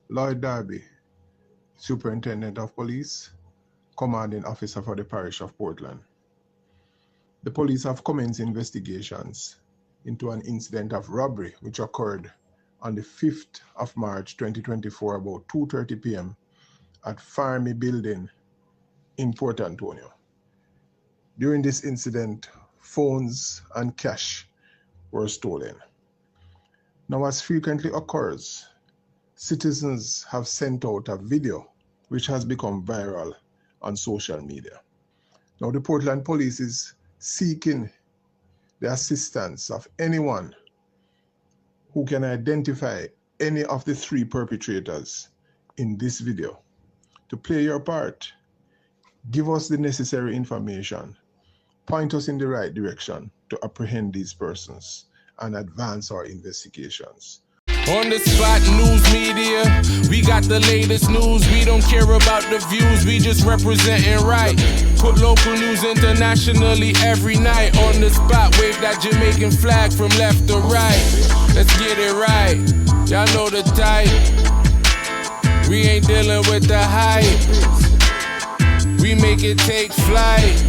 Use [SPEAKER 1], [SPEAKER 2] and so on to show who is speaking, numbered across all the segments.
[SPEAKER 1] Lloyd Darby, Superintendent of Police, Commanding Officer for the Parish of Portland. The police have commenced investigations into an incident of robbery which occurred on the 5th of March 2024 about 2:30 p.m. at Farin building in Port Antonio. During this incident, phones and cash were stolen. Now, as frequently occurs, citizens have sent out a video which has become viral on social media. Now, the Portland Police is seeking the assistance of anyone who can identify any of the three perpetrators in this video. To play your part, give us the necessary information, point us in the right direction to apprehend these persons and advance our investigations.
[SPEAKER 2] On the spot news media, we got the latest news. We don't care about the views, we just representing right. Put local news internationally every night. On the spot, wave that Jamaican flag from left to right. Let's get it right, y'all know the type. We ain't dealing with the hype. We make it take flight.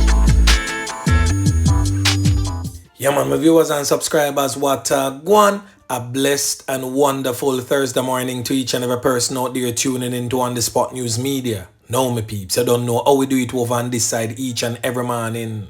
[SPEAKER 3] Yeah man, my viewers and subscribers, what go on? A blessed and wonderful Thursday morning to each and every person out there tuning into On The Spot News Media. Now my peeps, I don't know how we do it over on this side each and every morning.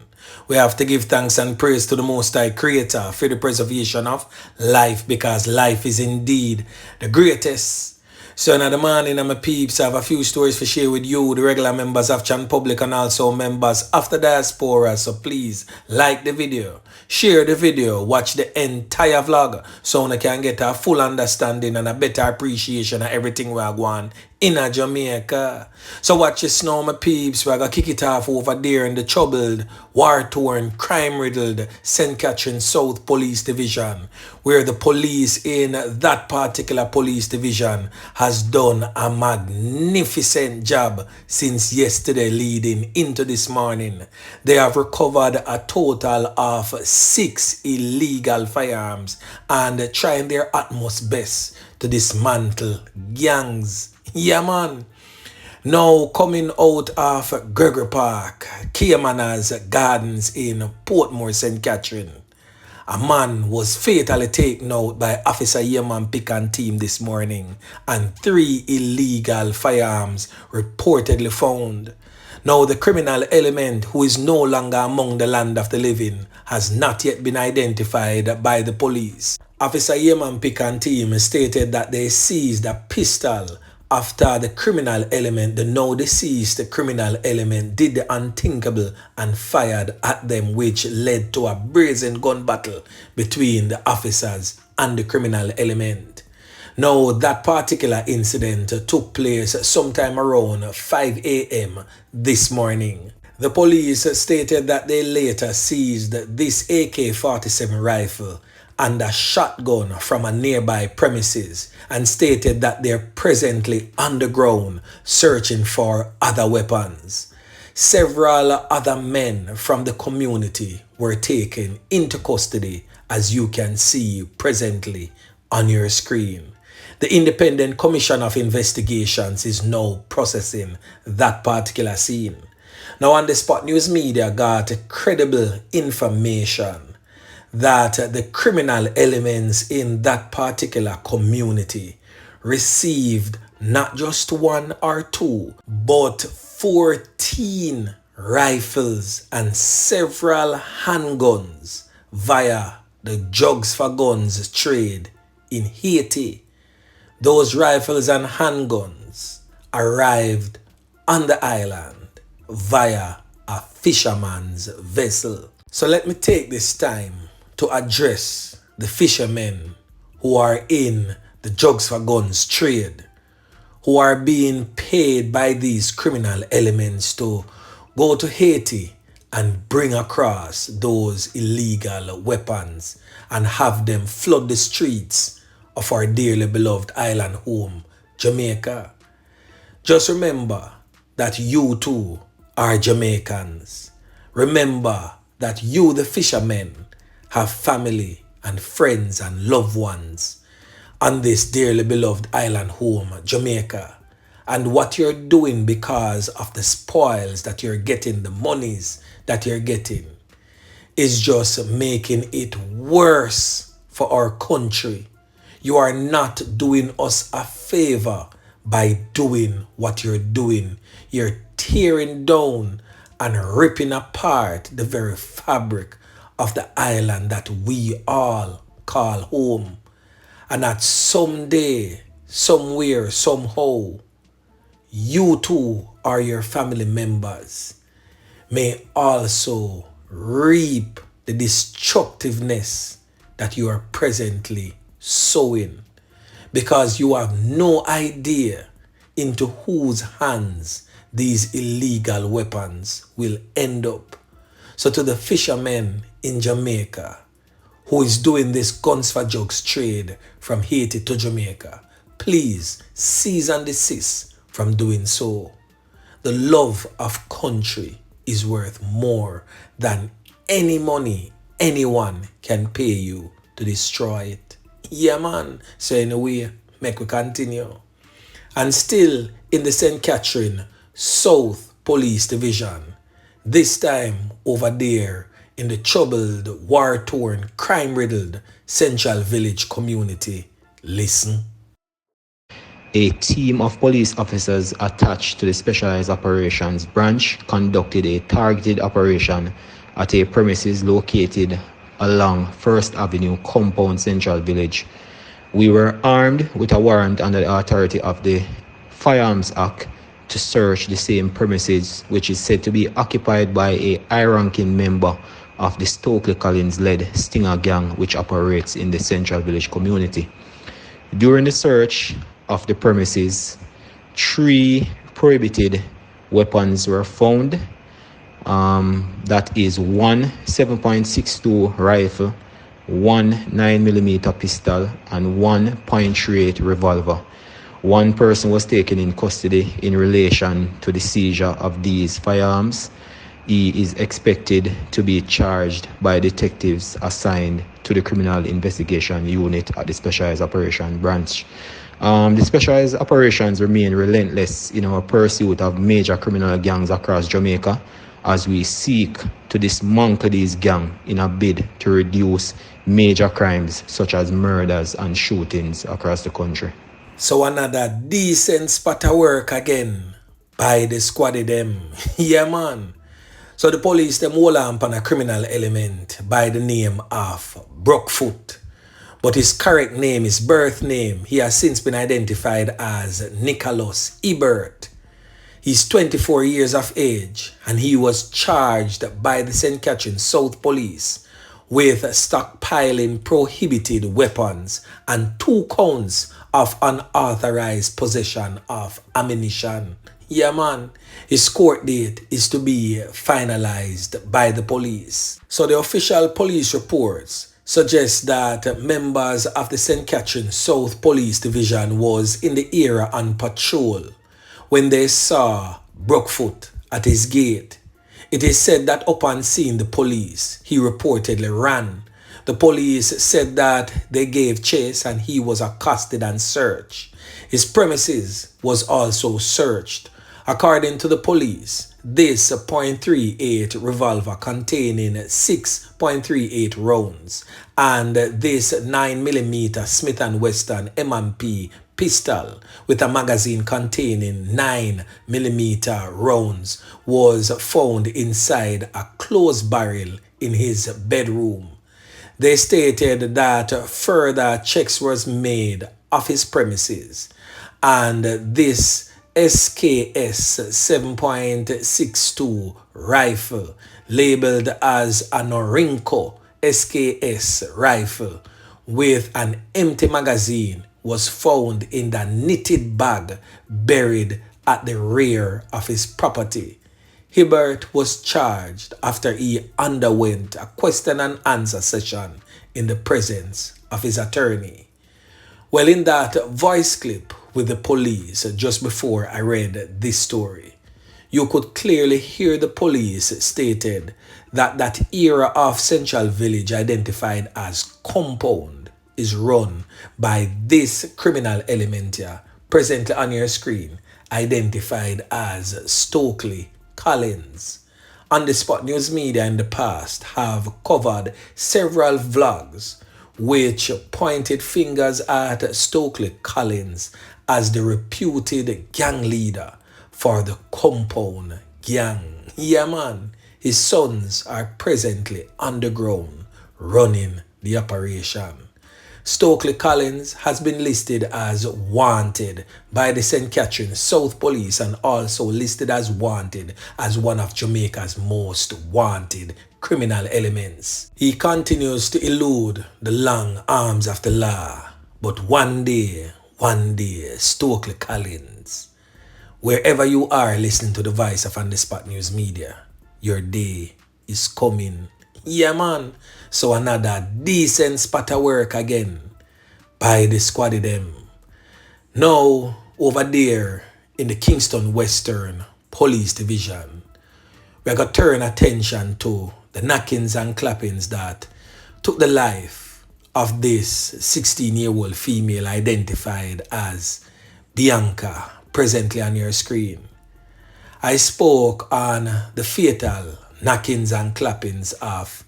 [SPEAKER 3] We have to give thanks and praise to the Most High Creator for the preservation of life, because life is indeed the greatest. So in the morning, my peeps, I have a few stories to share with you, the regular members of Chan Public and also members of the diaspora. So please like the video, share the video, watch the entire vlog so you can get a full understanding and a better appreciation of everything we are going in a Jamaica. So watch this now, my peeps. We're going to kick it off over there in the troubled, war-torn, crime-riddled St. Catherine South Police Division, where the police in that particular police division has done a magnificent job since yesterday leading into this morning. They have recovered a total of 6 illegal firearms and trying their utmost best to dismantle gangs. Yeah, man. Now, coming out of Gregory Park, Cayman's Gardens in Portmore, St. Catherine, a man was fatally taken out by Officer Yeman Pick and team this morning, and 3 illegal firearms reportedly found. Now, the criminal element, who is no longer among the land of the living, has not yet been identified by the police. Officer Yeman Pick and team stated that they seized a pistol after the criminal element, the now deceased criminal element, did the unthinkable and fired at them, which led to a brazen gun battle between the officers and the criminal element. Now, that particular incident took place sometime around 5 a.m. this morning. The police stated that they later seized this AK-47 rifle and a shotgun from a nearby premises, and stated that they're presently underground searching for other weapons. Several other men from the community were taken into custody, as you can see presently on your screen. The Independent Commission of Investigations is now processing that particular scene. Now, On The Spot News Media got credible information that the criminal elements in that particular community received not just 1 or 2, but 14 rifles and several handguns via the Jugs for Guns trade in Haiti. Those rifles and handguns arrived on the island via a fisherman's vessel. So let me take this time to address the fishermen who are in the Jugs for Guns trade, who are being paid by these criminal elements to go to Haiti and bring across those illegal weapons and have them flood the streets of our dearly beloved island home, Jamaica. Just remember that you too are Jamaicans. Remember that you, the fishermen, have family and friends and loved ones. on this dearly beloved island home, Jamaica, and what you're doing because of the spoils that you're getting, the monies that you're getting, is just making it worse for our country. You are not doing us a favor by doing what you're doing. You're tearing down and ripping apart the very fabric of the island that we all call home. And that someday, somewhere, somehow, you too or your family members may also reap the destructiveness that you are presently sowing, because you have no idea into whose hands these illegal weapons will end up. So to the fishermen in Jamaica who is doing this guns for jugs trade from Haiti to Jamaica, please cease and desist from doing so. The love of country is worth more than any money anyone can pay you to destroy it. Yeah, man. So anyway, make we continue. And still in the St. Catherine South Police Division, this time over there in the troubled, war-torn, crime-riddled Central Village community. Listen.
[SPEAKER 4] A team of police officers attached to the Specialized Operations Branch conducted a targeted operation at a premises located along First Avenue Compound Central Village. We were armed with a warrant under the authority of the Firearms Act to search the same premises, which is said to be occupied by a high-ranking member of the Stokely Collins-led Stinger Gang, which operates in the Central Village community. During the search of the premises, 3 prohibited weapons were found. That is 1 7.62 rifle, 1 9mm pistol, and 1 .38 revolver. 1 person was taken in custody in relation to the seizure of these firearms. He is expected to be charged by detectives assigned to the Criminal Investigation Unit at the Specialized Operations Branch. The Specialized Operations remain relentless in our pursuit of major criminal gangs across Jamaica as we seek to dismantle these gangs in a bid to reduce major crimes such as murders and shootings across the country.
[SPEAKER 3] So another decent spot of work again by the squaddy them. Yeah, man. So the police them hold on a criminal element by the name of Brookfoot. But his correct name, his birth name, he has since been identified as Nicholas Ebert. He's 24 years of age and he was charged by the St. Catherine South Police with stockpiling prohibited weapons and 2 counts of unauthorized possession of ammunition. Yeah, man. His court date is to be finalized by the police. So the official police reports suggest that members of the St. Catherine South Police Division was in the area on patrol when they saw Brookfoot at his gate. It is said that upon seeing the police, he reportedly ran. The police said that they gave chase and he was accosted and searched. His premises was also searched. According to the police, this .38 revolver containing 6.38 rounds and this 9mm Smith & Wesson M&P pistol with a magazine containing 9mm rounds was found inside a closed barrel in his bedroom. They stated that further checks was made of his premises and this SKS 7.62 rifle labeled as a Norinco SKS rifle with an empty magazine was found in the knitted bag buried at the rear of his property. Hibbert was charged after he underwent a question and answer session in the presence of his attorney. Well, in that voice clip with the police just before I read this story, you could clearly hear the police stated that that area of Central Village identified as compound is run by this criminal element here, presently on your screen, identified as Stokely Collins. On the Spot News Media in the past have covered several vlogs which pointed fingers at Stokely Collins as the reputed gang leader for the Compound Gang. Yeah man, his sons are presently underground running the operation. Stokely Collins has been listed as wanted by the St. Catherine South Police and also listed as wanted as one of Jamaica's most wanted criminal elements. He continues to elude the long arms of the law, but one day, Stokely Collins, wherever you are listening to the voice of On The Spot News Media, your day is coming. Yeah man, so another decent spot of work again by the squaddy them. Now over there in the Kingston Western Police Division, we're going to turn attention to the knockings and clappings that took the life of this 16-year-old female identified as Bianca, presently on your screen. I spoke on the fatal knockings and clappings of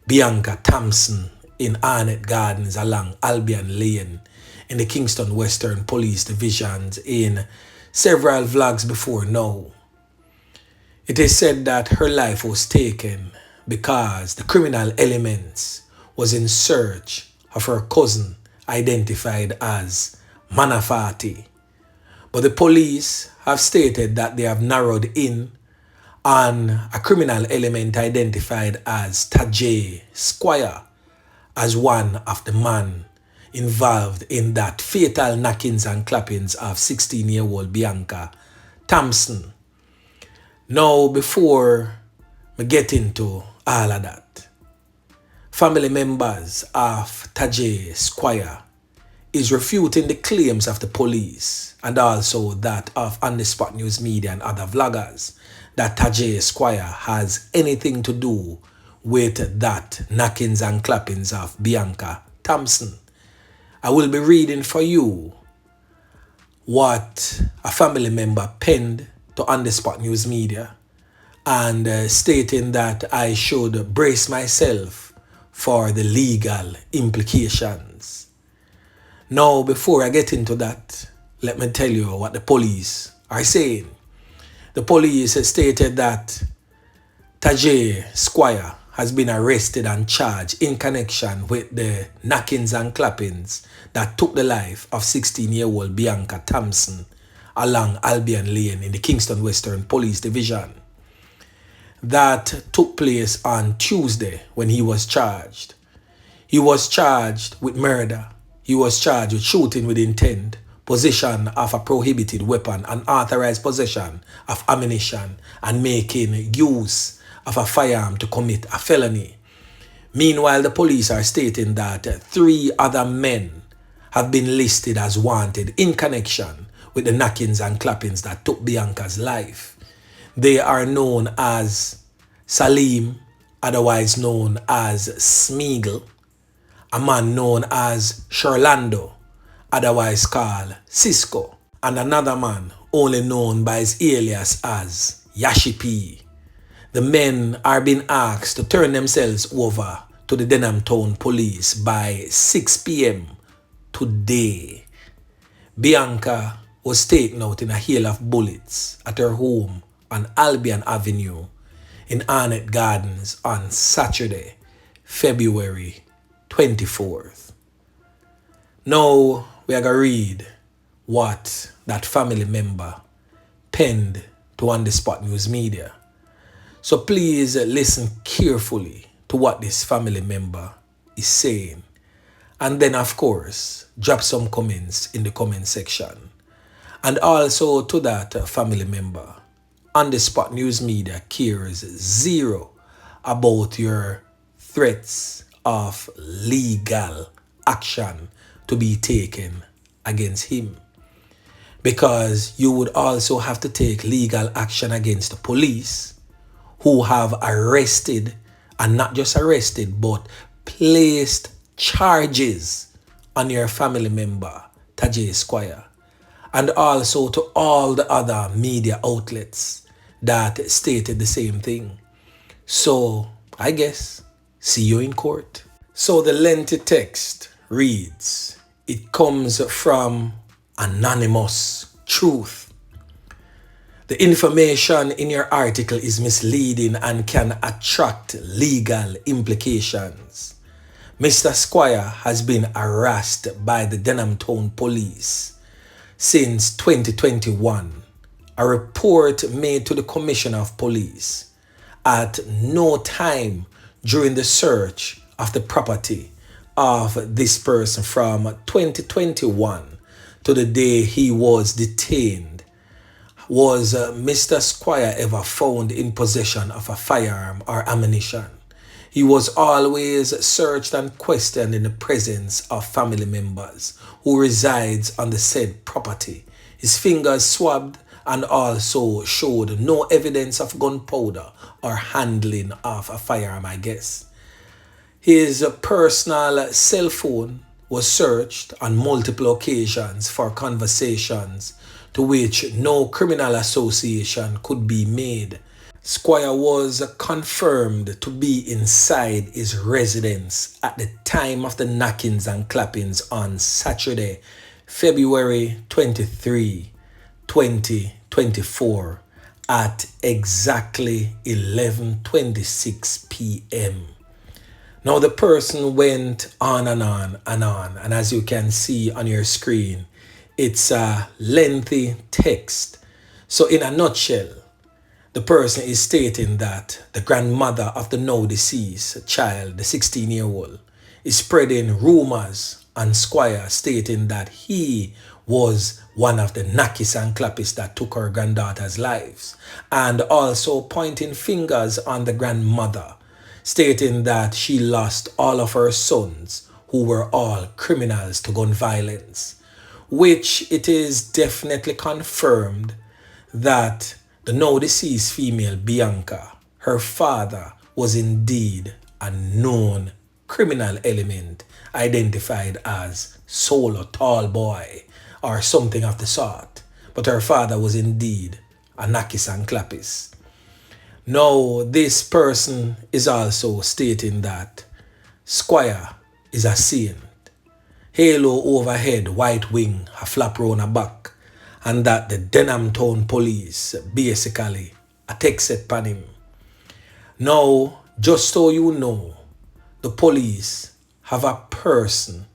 [SPEAKER 3] Bianca Thompson in Arnett Gardens along Albion Lane in the Kingston Western Police Divisions in several vlogs before now. It is said that her life was taken because the criminal elements was in search of her cousin identified as Manafati. But the police have stated that they have narrowed in on a criminal element identified as Tajay Squire as one of the men involved in that fatal knockings and clappings of 16-year-old Bianca Thompson. Now, before we get into all of that, family members of Tajay Squire is refuting the claims of the police and also that of On The Spot News Media and other vloggers that Tajay Squire has anything to do with that knockings and clappings of Bianca Thompson. I will be reading for you what a family member penned to On The Spot News Media and stating that I should brace myself for the legal implications. Now, before I get into that, let me tell you what the police are saying. The police stated that Tajay Squire has been arrested and charged in connection with the knockings and clappings that took the life of 16-year-old Bianca Thompson along Albion Lane in the Kingston Western Police Division. That took place on Tuesday when he was charged. He was charged with murder. He was charged with shooting with intent, possession of a prohibited weapon, unauthorized possession of ammunition, and making use of a firearm to commit a felony. Meanwhile, the police are stating that 3 other men have been listed as wanted in connection with the knockings and clappings that took Bianca's life. They are known as Salim, otherwise known as Smeagol, a man known as Sherlando, otherwise called Cisco, and another man only known by his alias as Yashipi. The men are being asked to turn themselves over to the Denham Town Police by 6 p.m. today. Bianca was taken out in a hail of bullets at her home on Albion Avenue in Arnett Gardens on Saturday, February 24th. Now we are going to read what that family member penned to On The Spot News Media. So please listen carefully to what this family member is saying. And then, of course, drop some comments in the comment section. And also to that family member, On The Spot News Media cares zero about your threats of legal action to be taken against him. Because you would also have to take legal action against the police who have arrested, and not just arrested, but placed charges on your family member, Tajay Squire, and also to all the other media outlets that stated the same thing. So, I guess, see you in court. So the lengthy text reads, it comes from Anonymous Truth. The information in your article is misleading and can attract legal implications. Mr. Squire has been harassed by the Denham Town Police since 2021. A report made to the Commissioner of Police at no time during the search of the property of this person from 2021 to the day he was detained was Mr. Squire ever found in possession of a firearm or ammunition. He was always searched and questioned in the presence of family members who resides on the said property. His fingers swabbed and also showed no evidence of gunpowder or handling of a firearm, I guess. His personal cell phone was searched on multiple occasions for conversations to which no criminal association could be made. Squire was confirmed to be inside his residence at the time of the knockings and clappings on Saturday, February 23, 2024 at exactly 11:26 p.m. Now the person went on and on and on, and as you can see on your screen, it's a lengthy text. So in a nutshell, the person is stating that the grandmother of the now deceased child, the 16-year-old, is spreading rumors on Squire stating that he was one of the knackies and clappies that took her granddaughter's lives, and also pointing fingers on the grandmother, stating that she lost all of her sons who were all criminals to gun violence, which it is definitely confirmed that the now deceased female Bianca, her father was indeed a known criminal element identified as Solo Tall Boy or something of the sort, but her father was indeed a Nakis and Clappis. Now, this person is also stating that Squire is a saint, halo overhead, white wing, a flap round a back, and that the Denham Town Police basically a text upon him. Now, just so you know, the police have a person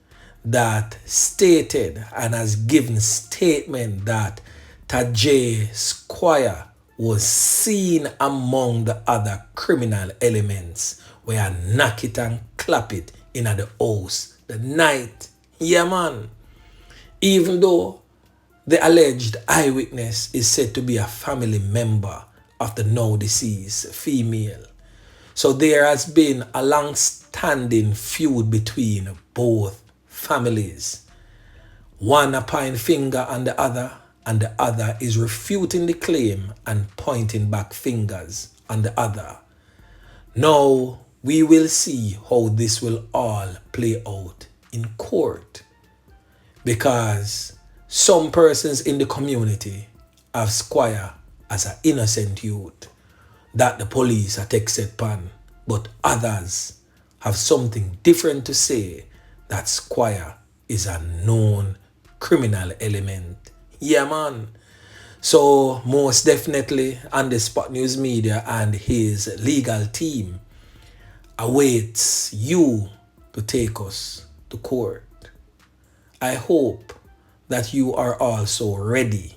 [SPEAKER 3] that stated and has given statement that Tajay Squire was seen among the other criminal elements where knock it and clap it in the house the night. Yeah, man. Even though the alleged eyewitness is said to be a family member of the now deceased female. So there has been a long-standing feud between both families. One a pointing finger on the other, and the other is refuting the claim and pointing back fingers on the other. Now we will see how this will all play out in court, because some persons in the community have Squire as an innocent youth that the police are texted upon, but others have something different to say, that Squire is a known criminal element. Yeah, man. So most definitely on the Spot News Media and his legal team awaits you to take us to court. I hope that you are also ready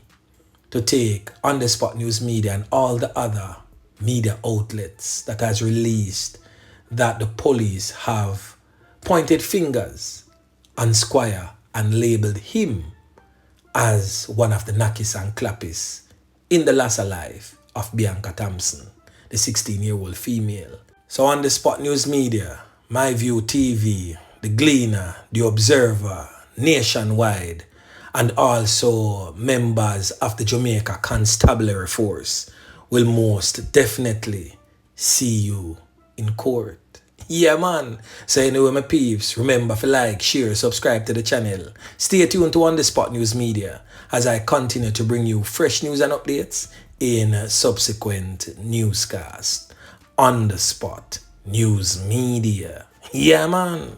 [SPEAKER 3] to take on the Spot News Media and all the other media outlets that has released that the police have pointed fingers on Squire and labeled him as one of the Nakis and Clappis in the loss of life of Bianca Thompson, the 16-year-old female. So on the Spot News Media, My View TV, The Gleaner, The Observer, Nationwide, and also members of the Jamaica Constabulary Force will most definitely see you in court. Yeah, man. So anyway, my peeps, remember to like, share, subscribe to the channel. Stay tuned to On The Spot News Media as I continue to bring you fresh news and updates in subsequent newscasts. On The Spot News Media. Yeah, man.